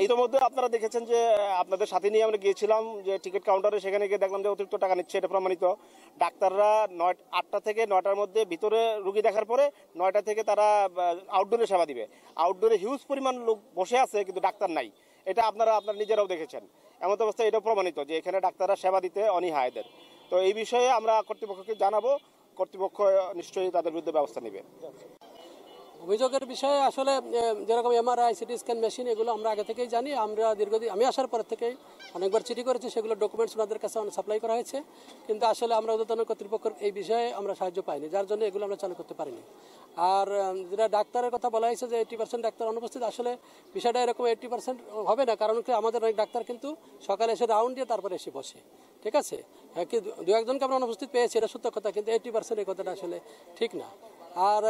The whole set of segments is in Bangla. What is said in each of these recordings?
ইতিমধ্যে আপনারা দেখেছেন যে আপনাদের সাথে নিয়ে আমরা গিয়েছিলাম যে টিকিট কাউন্টারে, সেখানে গিয়ে দেখলাম যে অতিরিক্ত টাকা নিচ্ছে, এটা প্রমাণিত। ডাক্তাররা 8টা থেকে 9টার মধ্যে ভিতরে রুগী দেখার পরে 9টা থেকে তারা আউটডোরে সেবা দিবে। আউটডোরে হিউজ পরিমাণ লোক বসে আছে, কিন্তু ডাক্তার নাই। এটা আপনারা নিজেরাও দেখেছেন। এমন অবস্থায় এটা প্রমাণিত যে এখানে ডাক্তাররা সেবা দিতে অনীহা এদের। তো এই বিষয়ে আমরা কর্তৃপক্ষকে জানাবো, কর্তৃপক্ষ নিশ্চয়ই তাদের বিরুদ্ধে ব্যবস্থা নেবে। অভিযোগের বিষয়ে আসলে যেরকম এমআরআই, সিটি স্ক্যান মেশিন, এগুলো আমরা আগে থেকেই জানি। আমরা দীর্ঘদিন, আমি আসার পর থেকেই অনেকবার চিঠি করেছি, সেগুলো ডকুমেন্টস ওনাদের কাছে সাপ্লাই করা হয়েছে, কিন্তু আসলে আমরা ঊর্ধ্বতন কর্তৃপক্ষের এই বিষয়ে আমরা সাহায্য পাইনি, যার জন্য এগুলো আমরা চালু করতে পারিনি। আর যেটা ডাক্তারের কথা বলা হয়েছে যে 80% ডাক্তার অনুপস্থিত, আসলে বিষয়টা এরকম 80% হবে না, কারণ কি আমাদের অনেক ডাক্তার কিন্তু সকালে এসে রাউন্ড দিয়ে তারপরে এসে বসে, ঠিক আছে। কি 2-1জনকে আমরা অনুপস্থিত পেয়েছি, এটা সত্য কথা, কিন্তু 80% এই কথাটা আসলে ঠিক না। আর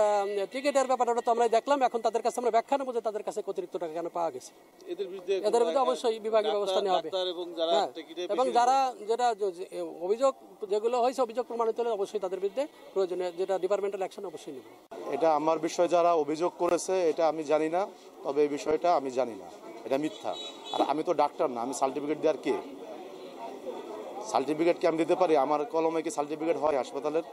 টিকিটের ব্যাপারটা তো আমরা দেখলাম, এখন তাদের কাছে আমরা ব্যাখ্যা নেবো যে তাদের কাছে অতিরিক্ত টাকা কেন পাওয়া গেছে। এদের বিরুদ্ধে অবশ্যই বিভাগীয় ব্যবস্থা নেওয়া হবে, এবং যারা যেটা অভিযোগ যেগুলো হয়েছে, অভিযোগ প্রমাণিত হলে অবশ্যই তাদের বিরুদ্ধে প্রয়োজনীয় যেটা ডিপার্টমেন্টাল অ্যাকশন অবশ্যই নেব। এটা আমার বিষয়, যারা অভিযোগ করেছে এটা আমি জানি না, তবে এই বিষয়টা আমি জানি না, এটা মিথ্যা। আর আমি তো ডাক্তার না, আমি সার্টিফিকেট দেওয়ার কে? সার্টিফিকেট কি আমি দিতে পারি? আমার কলমে কি সার্টিফিকেট হয় হাসপাতালের?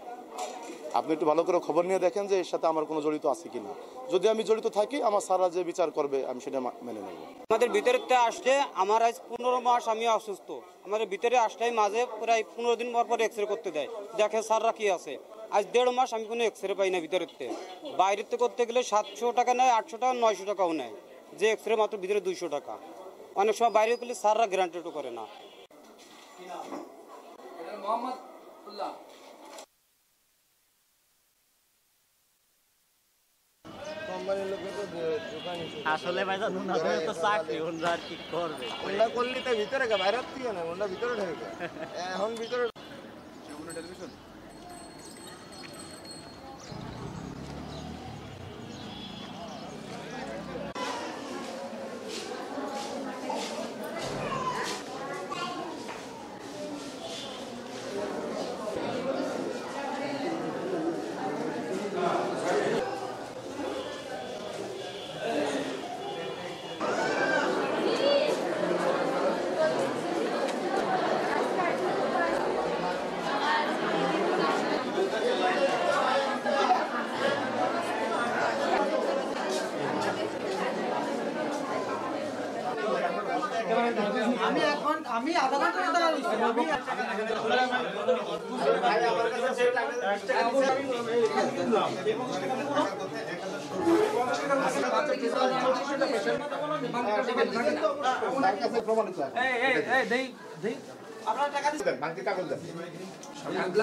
আপনি একটু ভালো করে খবর নিয়ে দেখেন যে এর সাথে আমার কোনো জড়িত আছে কিনা। যদি আমি জড়িত থাকি, আমার স্যাররা যে বিচার করবে আমি সেটা মেনে নেব। আমাদের ভিতরে আসলে আমার আজ 15 মাস আমি অসুস্থ, আমাদের ভিতরে আসলেই মাঝে প্রায় 15 দিন পর এক্সরে করতে দেয়, দেখে স্যাররা কি আছে। আজ 1.5 মাস আমি কোনো এক্সরে পাই না ভিতরের থেকে। বাইরের থেকে করতে গেলে 700 টাকা নেয়, 800 টাকা, 900 টাকাও নেয়, যে এক্সরে মাত্র ভিতরে 200 টাকা। অনেক সময় বাইরে করলে স্যাররা গ্যারান্টিও করে না। আসলে ভাইজান ওনাদের তো চাকরি, ওনারা আর কি করবে? ওনারা করলে তো ভিতরে বাইরে থেকে না, ওনারা ভিতরে ঢুকে এখন ভিতরে টেলিভিশন। আমি আধা ঘন্টা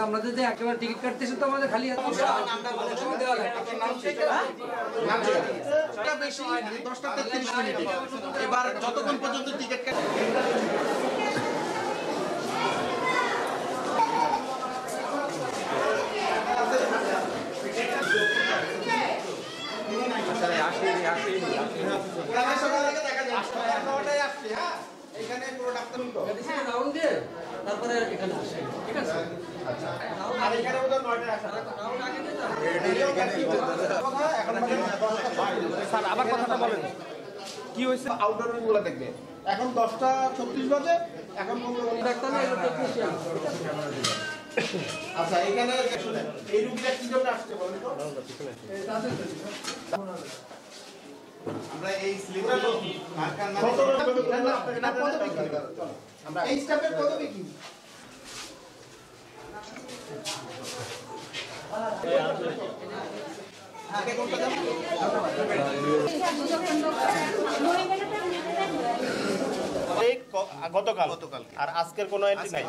আমাদের যে একেবারে টিকিট কাটতেছে তো আমাদের খালি এবার যতক্ষণ পর্যন্ত টিকিট এখানে পুরো ডাক্তার রাউন্ড দিয়ে তারপরে এখানে আসে, ঠিক আছে। আর এখানে ওদের 9টায় আসা। স্যার আবার কথাটা বলেন, কি হয়েছে? আউটডোর রুমগুলো দেখবে, এখন 10:36 বাজে, এখন 15 ডাক্তার না, এটা টেকনিশিয়ান। আচ্ছা, এখানে এই রুমটা কি জন্য আসছে বলেন তো? আমরা এই স্লিপগুলো মার্কার আমরা এই স্টাফের কত বিক্রি? গতকাল আর আজকের কোনো এন্ট্রি নাই।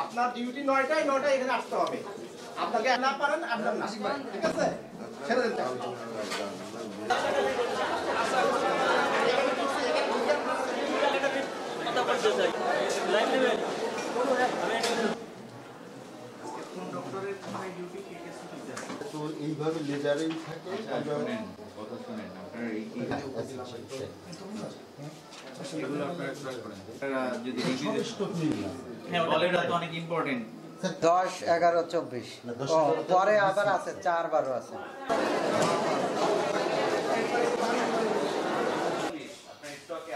আপনার ডিউটি 9টায় এখানে আসতে হবে। আপনাকে না পারেন আপনার না, ঠিক আছে? ছেড়ে দিতে হবে। তো এইভাবে লেজারেই থাকে। কথা শুনেন, আপনার এগুলো আপনারা চয়েস করেন। যদি হ্যাঁ বলেন, এটা তো অনেক ইম্পর্টেন্ট। 10, 11, 24 পরে আবার আছে, 4 বারও আছে।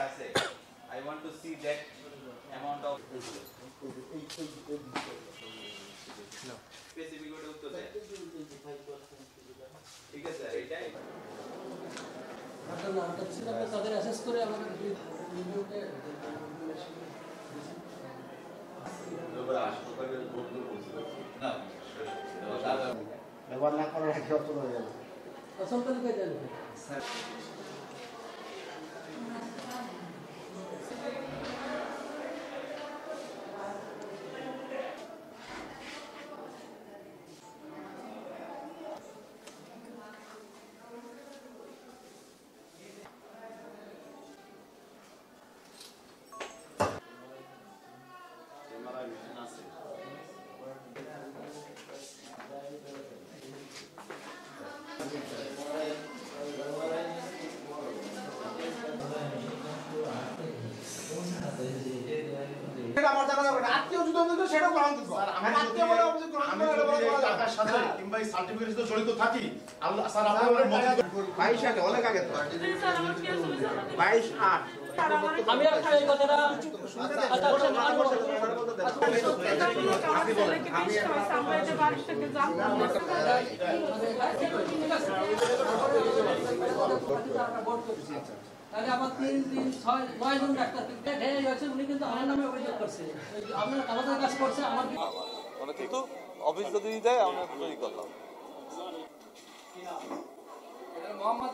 আছে I want to see that amount of specific ওটা উত্তর দেয় ঠিক আছে এইটাই তাদের অ্যাসেস করে আমাদের ব্যবহার না করার আগে অত হয়ে গেল আমার জানা যাবে না আত্মীয় যদি অভিযোগ সেটা গ্রহণ করবো আমি আত্মীয় বলে অভিযোগ গ্রহণ আমি করবো যদি এই টাকার সাথে কিংবা এই সার্টিফিকেটের সাথে জড়িত থাকি আল্লাহ স্যার আপনার মত 22 আগে অনেক আগে তো 22/8 আমি একটা এই কথাটা তাহলে আমার 3 জন ডাক্তার উনি কিন্তু আমার নামে অভিযোগ করছে আপনার আমাদের কাজ করছে আমার কিন্তু অফিস যদি দেয় আমরা তৈরি করলাম মোহাম্মদ